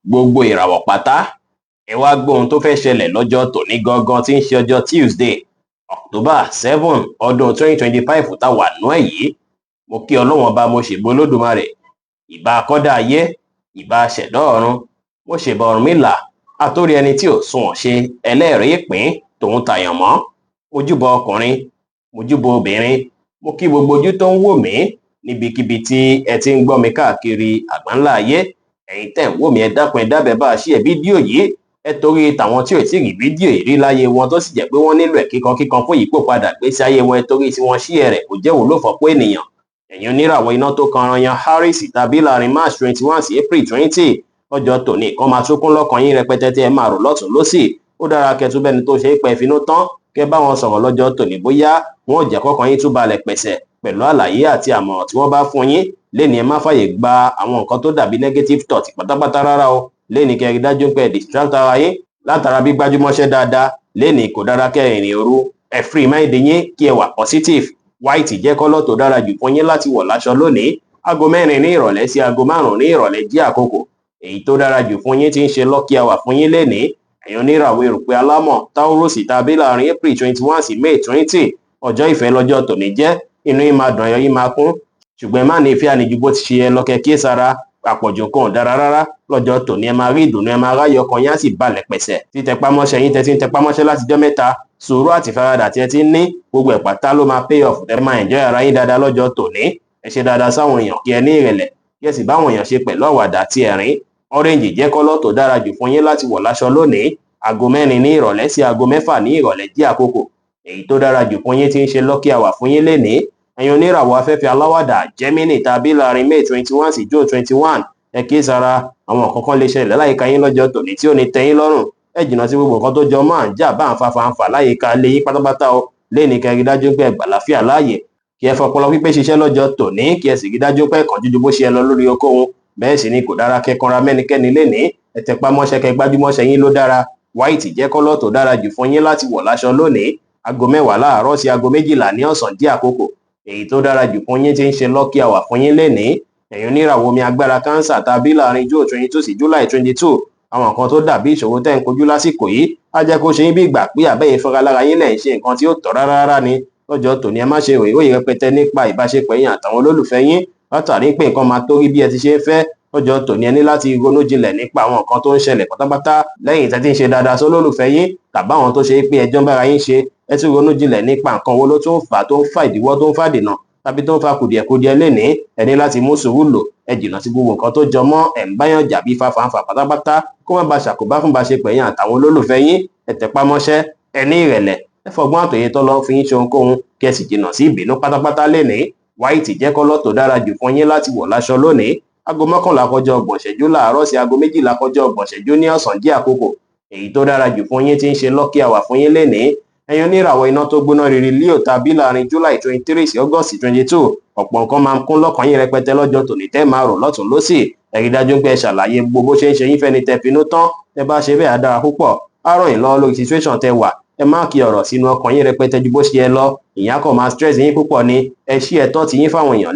gbogbo ìràwọ̀ pátá ẹ wá gbóhun tó fẹ́ ṣẹlẹ̀ lọ́jọ́ tòní gangan tí ń ṣe ọjọ́ Tuesday October 7 ọdún 2025 tá wà nú ẹ̀ yìí. Mo kí Ọlọ́run ọba, mo ṣèbà Olódùmarè, ìbà akọ́dá ayé, ìbà ṣẹ̀dá ọ̀run, mo ṣèbà Ọ̀rúnmìlà àtórí ẹni tí ò sunwọ̀n ṣe ẹlẹ́rìí ìpín tòun tàyàn mọ́. Mojúbọ ọkùnrin, mojúbọ obìnrin, mo kí gbogbo ojú tó ń wò mí níbikíbi tí ẹ ti ń gbọ́ mi káàkiri àgbáńlá ayé. Ẹ̀yin tẹ́ ń wò mí, ẹ dákun ẹ dábẹ́ bá a ṣí ẹ fídíò yìí, ẹ torí tàwọn tí ò tí ì rí fídíò yìí rí láyé wọn tó sì jẹ́ pé wọ́n nílò ẹ̀ kíkan fún ìyípo padà gbésí ayé wọn, ẹ torí tí wọ́n ṣí ẹ rẹ̀ kò jẹ́ wúlò fọ́pọ̀ ènìyàn. Ẹ̀yin oníràwọ̀ iná tó kanran yan Aries tàbí láàrin March 21 sí April 20 ọjọ́ tòní kan máa tún kún lọ́kàn yín rẹpẹtẹ tí ẹ máa rò lọ́tún lósì. Ó dára kẹtù bẹ́ni tó ṣe é pẹ́ finú tán kẹ bá wọn sọ̀rọ̀ lọ́jọ́ tòní, bóyá wọn ò jẹ́ kọ́kàn yín tún balẹ̀ pẹ̀sẹ̀ pẹ̀lú àlàyé àti àmọ̀ràn tí wọ́n bá fún yín. Léni ẹ má fàyè gba àwọn nǹkan tó dàbí negative thought pátápátá rárá o. Léni kẹ́ rí dájú pé distract ara yín látara bí gbájúmọ́ṣẹ́ dáadáa. Léni kò dára kẹ́ ìrìn òru, ẹ free mind yín kí ẹ wà positive. White jẹ́ kọ́lọ̀ tó dára jù fún yín láti wọ̀ láṣọ lónìí. Aago 4 ní ìrọ̀lẹ́ sí aago 5 ní ìrọ̀lẹ́ jẹ́ àkókò èyí tó dára jù fún yín tí ń ṣe lucky hour fún yín lénìí. Ẹ̀yin oníràwọ̀ erùpẹ̀ alámọ̀ Taurus tàbí láàrin April 21 sí May 20 ọjọ́ ìfẹ́ lọ́jọ́ tòní jẹ́. Inú yín máa dùn, ayọ̀ yín máa kún, ṣùgbọ́n ẹ má ní ìfẹ́ àníjú bó ti ṣe ẹ lọ́kẹ́ kíyèsára. Àpọ̀jù kan ò dára rárá. Lọ́jọ́ tòní ẹ máa rí ìdùnnú, ẹ máa ráyọ̀, ọkàn yín á sì balẹ̀ pẹ̀sẹ̀. Títẹpámọ́ṣẹ́ yín tẹ́ ti ń tẹpámọ́ṣẹ́ láti jọ́ mẹ́ta, sùúrù àti faradà tí ẹ ti ń ní, gbogbo ẹ̀ pátá ló máa pay off. Ẹ máa enjoy ara yín dáadáa lọ́jọ́ tòní. Ẹ ṣe dáadáa sáwọn èèyàn kí ẹ ní ìrẹ̀lẹ̀, kí ẹ sì báwọn èèyàn ṣe pẹ̀lú àwàdà àti ẹ̀rín. Orange jẹ́ kọ́lọ̀ tó dára jù fún yín láti wọ̀ láṣọ lónìí. Aago 4 ní ìrọ̀lẹ́ sí aago 6 ní ìrọ̀lẹ́ jẹ́ àkókò èyí tó dára jù fún yín tí ń ṣe lucky hour fún yín lénìí. Ẹ̀yin oníràwọ̀ afẹ́fẹ́ aláwàdà Gemini tàbí láàrin May 21 sí June 21 ẹ kíyèsára. Àwọn nǹkan kan lè ṣẹlẹ̀ láyìíká yín lọ́jọ́ tòní tí ò ní tẹ́ yín lọ́rùn. Ẹ jìnnà sí gbogbo nǹkan tó jọ mọ́ àǹjà bá ń fa láyìíká lé yín pátápátá o. Léni kẹ́ rí dájú pé ẹ gbà láfíà láàyè, kí ẹ fọpọlọ pípé ṣiṣẹ́ lọ́jọ́ tòní, kí ẹ sì rí dájú pé ẹ̀kan jíjú bó ṣe ẹ lọ lórí okòwò. Bẹ́ẹ̀ sì ni kò dára kẹ́kanra mẹ́nikẹ́ni lénìí. Ẹ tẹpámọ́ṣẹ́ kẹ́ gbájúmọ́ṣẹ́ yín ló dára. White jẹ́ kọ́lọ̀ tó dára jù fún yín láti wọ̀ láṣọ lónìí. Aago 10 láàárọ̀ sí aago 12 ní ọ̀sán jẹ́ àkókò èyí tó dára jù fún yín tí ń ṣe lucky hour fún yín lénìí. Ẹ̀yin oníràwọ̀ omi agbára Cancer tàbí láàrin June 22 sí July 22 àwọn nǹkan tó dàbí ìṣòro tẹ́ ń kojú lásìkò yìí á jẹ́ kó ṣe yín bí ìgbà pé àbẹ́yìn fúnra lára yín lẹ̀ ń ṣe nǹkan tí ó tọ́ rárá ni. Lọ́jọ́ tòní ẹ má ṣe ròyìn rẹpẹtẹ nípa ìbáṣepọ̀ yín àtàwọn olólùfẹ́ yín látàrí pé nǹkan máa tó rí bí ẹ ti ṣe ń fẹ́. Lọ́jọ́ tòní ẹ ní láti ronú jinlẹ̀ nípa àwọn nǹkan tó ń ṣẹlẹ̀ pátápátá lẹ́yìn tẹ́ ti ń ṣe dáadáa sólólùfẹ́ yín tàbí àwọn tó ṣe pé ẹjọ́ ń bára yín ṣe. Ẹ ti ronú jinlẹ̀ nípa nǹkan wo ló tún fà tó ń fa ìdíwọ́, tó ń fa dènà tàbí tó ń fa kùdìẹ̀kudiẹ lénìí. Ẹ ní láti mú sùúrù lò. Ẹ jìnnà sí gbogbo nǹkan tó jọ mọ́ ẹ̀ ń báyàn jà bí fàfàǹfà pátápátá kó má ba ṣàkóbá fún ìbáṣepọ̀ yín àtàwọn olólùfẹ́ yín. Ẹ tẹpámọ́ṣẹ́, ẹ ní ìrẹ̀lẹ̀, ẹ fọgbọ́n àtòyè tó lọ fi yín ṣe ohunkóhun, kí ẹ sì jìnnà sí ìbínú pátápátá lénìí. White jẹ́ kọ́lọ̀ tó dára jù fún yín láti wọ̀ láṣọ lónìí. Aago 11 kọjá 30 ìṣẹ́jú láàárọ̀ sí aago 12 kọjá 30 ìṣẹ́jú ní ọ̀sán jẹ́ àkókò èyí tó dára jù fún yín tí ń ṣe lucky hour fún yín lénìí. Ẹ̀yin oníràwọ̀ iná tó gbóná riri Leo tàbí láàrin July 23 sí August 22 ọ̀pọ̀ nǹkan máa ń kún lọ́kàn yín rẹpẹtẹ lọ́jọ́ tòní tẹ́ máa rò lọ́tún lósì. Ẹ rí dájú pé ẹ ṣàlàyé gbogbo bó ṣe ń ṣe yín fẹ́ni tẹ́ finú tán. Ẹ bá ṣe bẹ́ẹ̀ á dára púpọ̀. Á ràn yín lọ́wọ́ lórí situation tẹ́ wà. Ẹ má kí ọ̀rọ̀ sínú ọkàn yín rẹpẹtẹ ju bó ṣe ẹ lọ. Ìyẹn kò máa stress yín púpọ̀ ni. Ẹ ṣí ẹ̀tọ́ ti yín fáwọn èèyàn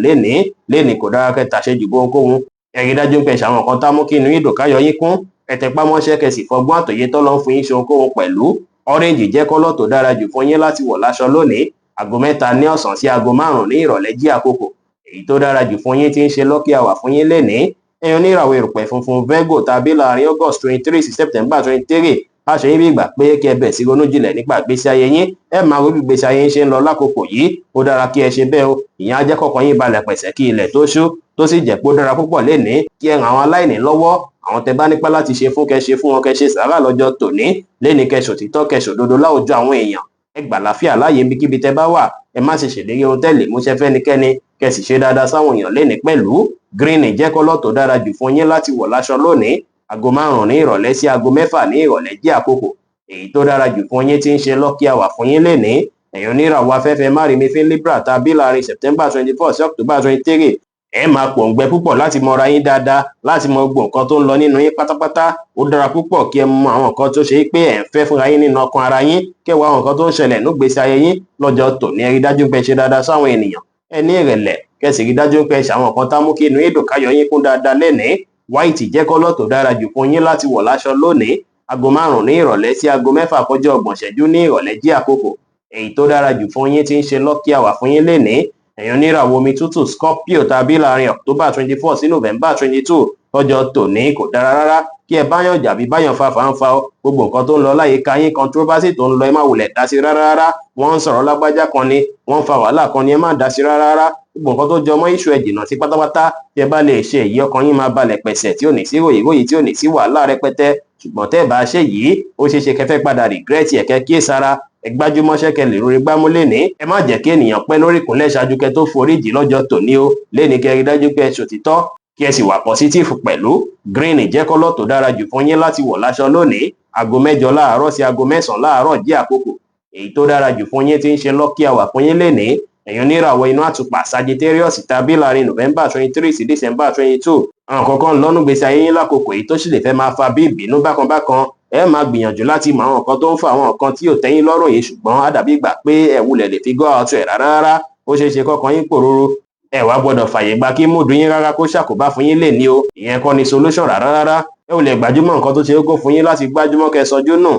lénìí kò dára kẹ́ tàṣe jù bóhunkóhun. Ẹ rí dájú pé ẹ ṣàwọn nǹkan tá mú kí inú yín dùn káyọ̀ yín kún. Ẹ tẹpámọ́ṣẹ́ kẹ́ sì fọgbọ́n àtòyè tó lọ fún yín ṣe ohunkóhun pẹ̀lú. Orange jẹ́ kọ́lọ̀ tó dára jù fún yín láti wọ̀ láṣọ lónìí. Aago 3 ní ọ̀sán sí aago 5 ní ìrọ̀lẹ́ jẹ́ àkókò èyí tó dára jù fún yín tí ń ṣe lucky hour fún yín lénìí. Ẹ̀yin oníràwọ̀ erùpẹ̀ funfun Virgo tàbí láàrin August 23 sí September 23 á ṣe yín bí ìgbà pé kí ẹ bẹ̀ sí ronú jinlẹ̀ nípa ìgbésí ayé yín. Ẹ máa rí bí ìgbésí ayé yín ṣe ń lọ lákòókò yìí. Ó dára kí ẹ ṣe bẹ́ẹ̀ o. Ìyẹn á jẹ́ kọ́kàn yín balẹ̀ pẹ̀sẹ̀ kí ilẹ̀ tó ṣú, tó sì jẹ́ pé ó dára púpọ̀ lénìí kí ẹ ràn àwọn aláìní lọ́wọ́. Àwọn tẹ́ bá nípa láti ṣe fún kẹ́ ṣe fún wọn, kẹ́ ṣe sàárà lọ́jọ́ tòní. Lénìí kẹ́ ṣòtítọ́, kẹ́ ṣòdodo láwùjọ àwọn èèyàn. Ẹ gbà láfíà láàyè níbikíbi tẹ́ bá wà. Ẹ má ṣe ṣèlérí ohun tẹ́ lè múṣẹ fẹ́nikẹ́ni, kẹ́ sì ṣe dáadáa sáwọn èèyàn lénìí pẹ̀lú. Green jẹ́ kọ́lọ̀ tó dára jù fún yín láti wọ̀ láṣọ lónìí. Aago 5 ní ìrọ̀lẹ́ sí aago 6 ní ìrọ̀lẹ́ jẹ́ àkókò èyí tó dára jù fún yín tí ń ṣe lucky hour fún yín lénìí. Ẹ̀yin oníràwọ̀ afẹ́fẹ́ márìmífín Libra tàbí láàrin September 24 sí October 23 ẹ máa pòǹgbẹ púpọ̀ láti mọra yín dáadáa, láti mọ gbogbo nǹkan tó ń lọ nínú yín pátápátá. Ó dára púpọ̀ kí ẹ mọ àwọn nǹkan tó ṣe pé ẹ ń fẹ́ fúnra yín nínú ọkàn ara yín. Kẹwàá àwọn nǹkan tó ń ṣẹlẹ̀ nígbésí ayé yín lọ́jọ́ tòní. Ẹ rí dájú pé ẹ ṣe dáadáa sáwọn ènìyàn. Ẹ ní ìrẹ̀lẹ̀, kẹ́ sì rí dájú pé ẹ ṣe àwọn nǹkan tá mú kí inú yín dùn káyọ̀ yín kún dáadáa lénìí. white jẹ́ kọ́lọ̀ tó dára jù fún yín láti wọ̀ láṣọ lónìí. Aago 5 ní ìrọ̀lẹ́ sí aago 6 kọjá 30 ìṣẹ́jú ní ìrọ̀lẹ́ jẹ́ àkókò èyí tó dára jù fún yín tí ń ṣe lucky hour fún yín lénìí. Ẹ̀yin oníràwọ̀ omi tútù Scorpio tàbí láàrin October 24 sí November 22 lọ́jọ́ tòní kò dára rárá kí ẹ báyàn jà bí báyàn fa fàǹfà ó. Gbogbo nǹkan tó ń lọ láyìíká yín controversy tó ń lọ ẹ má wulẹ̀ dá sí rárá. Wọ́n ń sọ̀rọ̀ lágbájá kan ni, wọ́n ń fa wàhálà kan ni, ẹ má dá sí rárá. Gbogbo nǹkan tó jọ mọ́ issue ẹ jìnnà sí pátápátá. Tí ẹ bá lè ṣe èyí ọkàn yín máa balẹ̀ pẹ̀sẹ̀ tí ò ní sí ròyìnròyìn tí ò ní sí wàhálà rẹpẹtẹ. Ṣùgbọ́n tẹ́ ẹ bá ṣe yìí ó ṣeé ṣe kẹfẹ́ padà regret ẹ̀kẹ́ kíyèsára. Ẹ gbájúmọ́ṣẹ́ kẹ lè rori gbámú lénìí. Ẹ má jẹ́ kí ènìyàn pẹ́ lórí ìkúnlẹ̀ ṣáájú kẹ tó foríjì lọ́jọ́ tòní o. Lénìí kẹ rí dájú pé ẹ ṣòtítọ́ kí ẹ sì wà positive pẹ̀lú. Green jẹ́ kọ́lọ̀ tó dára jù fún yín láti wọ̀ láṣọ lónìí. Aago 6 láàárọ̀ sí aago 9 láàárọ̀ jẹ́ àkókò èyí tó dára jù fún yín tí ń ṣe lucky hour fún yín lénìí. Ẹ̀yin oníràwọ̀ inú àtùpà Sagittarius tàbí láàrin November 23 sí December 22. Àwọn kankan lọ́nú gbèsè ayé yín lákòókò èyí tó sì lè fẹ́ máa fa bí ìbínú bákan. Ẹ máa gbìyànjú láti mọ àwọn nǹkan tó ń fa àwọn nǹkan tí ò tẹ́yìn lọ́rùn yìí ṣùgbọ́n á dàbí ìgbà pé ẹ wulẹ̀ lè fi go out ẹ̀ rárá. Ó ṣeé ṣe kọ́kàn yín pòrúurú. Ẹ wá gbọ́dọ̀ fàyè gba kí múdù yín rárá kó ṣàkóbá fún yín lénìí o. Ìyẹn kọ́ ni solution rárá. Ẹ wulẹ̀ gbájúmọ́ nǹkan tó ṣe kókó fún yín láti gbájúmọ́ kẹ́ sọjú nù.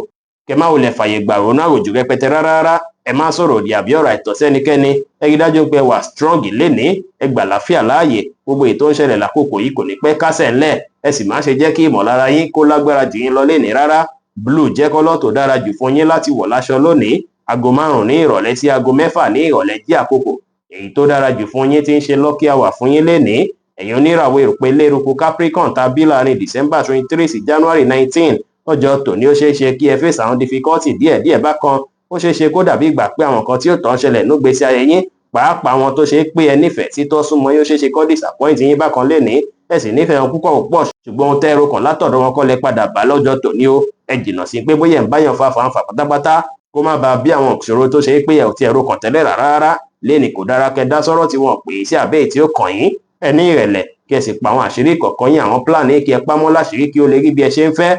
Kẹ má wulẹ̀ fàyè gbà ronú àròjù rẹpẹtẹ rárá. Ẹ má sọ̀rọ̀ òdì àbí ọ̀rọ̀ àìtọ́ sẹ́nikẹ́ni. Ẹ rí dájú pé ẹ wà strong lénìí. Ẹ gbà láfíà láàyè. Gbogbo èyí tó ń ṣẹlẹ̀ lákòókò yìí kò ní pẹ́ kásẹ̀ ńlẹ̀. Ẹ sì má ṣe jẹ́ kí ìmọ̀lára yín kó lágbára jù yín lọ lénìí rárá. Blue jẹ́ kọ́lọ̀ tó dára jù fún yín láti wọ̀ láṣọ lónìí. Aago 5 ní ìrọ̀lẹ́ sí aago 6 ní ìrọ̀lẹ́ jẹ́ àkókò èyí tó dára jù fún yín tí ń ṣe lucky hour fún yín lénìí. Ẹ̀yin oníràwọ̀ ìrùpẹ̀ eruku Capricorn tàbí láàrin December 23 sí January 19 lọ́jọ́ tòní ó ṣeé ṣe kí ẹ face àwọn difficulty díẹ̀díẹ̀ bákan. Ó ṣeé ṣe kó dàbí ìgbà pé àwọn kan tí ó tán ṣẹlẹ̀ nígbésí ayé yín pàápàá àwọn tó ṣe é pé ẹ nífẹ̀ẹ́ tí tó súnmọ́ yín ó ṣeé ṣe kó disappoint yín bákan lénìí. Ẹ sì nífẹ̀ẹ́ wọn púpọ̀ ṣùgbọ́n ohun tẹ́ ẹ ro kàn látọ̀dọ̀ wọn kọ́ lẹ padà bá lọ́jọ́ tòní o. Ẹ jìnnà sí pé bóyá ẹ̀ ń báyàn fa fàǹfà pátápátá kó má bàa bí àwọn ìṣòro tó ṣe é pé ẹ ò tiẹ̀ ro kàn tẹ́lẹ̀ rárá. Lénìí kò dára kẹ dá sọ́rọ̀ tí wọ́n pè é sí àbẹ́ tí ó kàn yín. Ẹ ní ìrẹ̀lẹ̀ kí ẹ sì pa àwọn àṣírí kọ̀ọ̀kan yín àwọn plan kí ẹ pamọ́ láṣìírí kí ó lè rí bí ẹ ṣe ń fẹ́.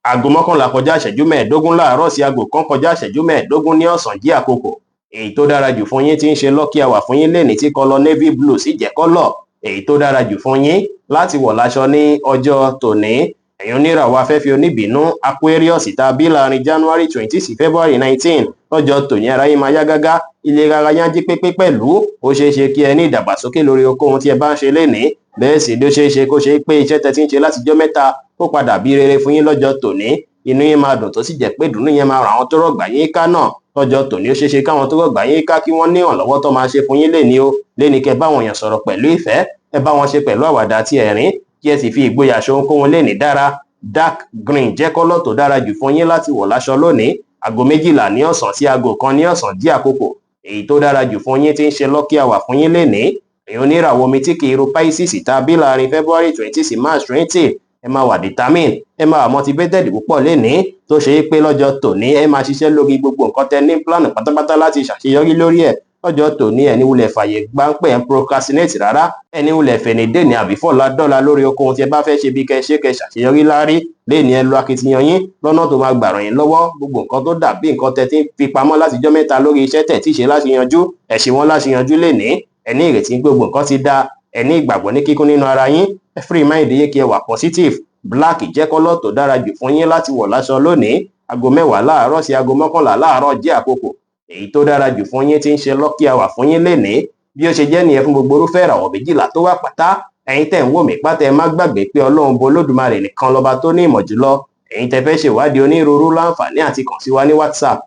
Aago 11 kọjá ìṣẹ́jú 15 láàárọ̀ sí aago 1 kọjá ìṣẹ́jú 15 ní ọ̀sán jí àkókò èyí tó dára jù fún yín tí ń ṣe lucky hour fún yín lénìí tí kọ́lọ̀ navy blue sì jẹ́ kọ́lọ̀ èyí tó dára jù fún yín láti wọ̀ láṣọ ní ọjọ́ tòní. Ẹ̀yin oníràwọ̀ afẹ́fẹ́ oníbínú Aquarius tàbí láàrin January 20 sí February 19 lọ́jọ́ tòní ara yín máa yá gágá. Ìlera ara yín jí pépé pẹ̀lú. Ó ṣeé ṣe kí ẹ ní ìdàgbàsókè lórí ohunkóhun tí ẹ bá ń ṣe lénìí. Bẹ́ẹ̀ sì ló ṣeé ṣe kó ṣe pé iṣẹ́ tẹ́ ti ń ṣe látijọ́ mẹ́ta ó padà bí rere fún yín lọ́jọ́ tòní. Inú yín máa dùn tó sì jẹ́ pé ìdùnnú yẹn máa ràn àwọn tó rọ̀gbà yín ká náà lọ́jọ́ tòní. Ó ṣeé ṣe káwọn tó rọ̀gbà yín ká kí wọ́n ní ìrànlọ́wọ́ tó máa ṣe fún yín lénìí o. Lénìí kẹ́ bá wọn yàn sọ̀rọ̀ pẹ̀lú ìfẹ́. Ẹ bá wọn ṣe pẹ̀lú àwàdà àti ẹ̀rín kí ẹ sì fi ìgboyà ṣe ohunkóhun lénìí dára. Dark green jẹ́ kọ́lọ̀ tó dára jù fún yín láti wọ̀ láṣọ lónìí. Aago 12 ní ọ̀sán sí aago 1 ní ọ̀sán jí àkókò èyí tó dára jù fún yín tí ń ṣe lucky hour fún yín lénìí. Ẹ̀yin oníràwọ̀ omi tí kì í ro Pisces tàbí láàrin February 20 sí March 20 ẹ máa wà determined ẹ máa wà motivated púpọ̀ lénìí tó ṣe é pé lọ́jọ́ tòní ẹ máa ṣiṣẹ́ lórí gbogbo nǹkan tẹ́ ní plan pátápátá láti ṣàṣeyọrí lórí ẹ̀. Lọ́jọ́ tòní ẹni wulẹ̀ fàyè gbáǹpẹ́ ẹ̀ ń procrastinate rárá. Ẹni wulẹ̀ fẹ̀ni dènì àbí fọ̀lá dọ́là lórí okòwò tí ẹ bá fẹ́ ṣe bí kẹ́ ṣe kẹ́ ṣàṣeyọrí lárí. Léèní ẹ lo akitiyan yín lọ́nà tó máa gbà ràn yín lọ́wọ́. Gbogbo nǹkan tó dàbí nǹkan tẹ́ ti ń fi pamọ́ látijọ́ mẹ́ta lórí iṣẹ́ tẹ́ tí ṣe láti yanjú ẹ ṣe wọ́n láti yanjú lénìí. Ẹ ní ìrètí gbogbo nǹkan ti dáa. Ẹ ní ìgbàgbọ́ ní kíkún nínú ara yín. Ẹ free mind yín kí ẹ wà positive. Black jẹ́ kọ́lọ̀ tó dára jù fún yín láti wọ̀ láṣọ lónìí. Aago 10 láàárọ̀ sí aago 11 láàárọ̀ jẹ́ àkókò èyí tó dára jù fún yín tí ń ṣe lucky hour fún yín lénìí. Bí ó ṣe jẹ́ nìyẹn fún gbogbo irúfẹ́ ìràwọ̀ méjìlá tó wà pátá. Ẹ̀yin tẹ́ ń wò mí pátá ẹ má gbàgbé pé Ọlọ́run bo Olódùmarè nìkan lọ́ba tó ní ìmọ̀ jùlọ. Ẹ̀yin tẹ́ fẹ́ ṣèwádìí onírúurú láǹfààní àti kàn sí wa ní WhatsApp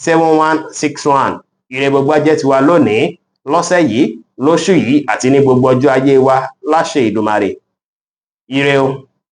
09033897161. Ire gbogbo ajẹ́ tiwa lónìí lọ́sẹ̀ yìí lóṣù yìí àti ní gbogbo ọjọ́ ayé wa láṣẹ Ìdùmarè. Ire o.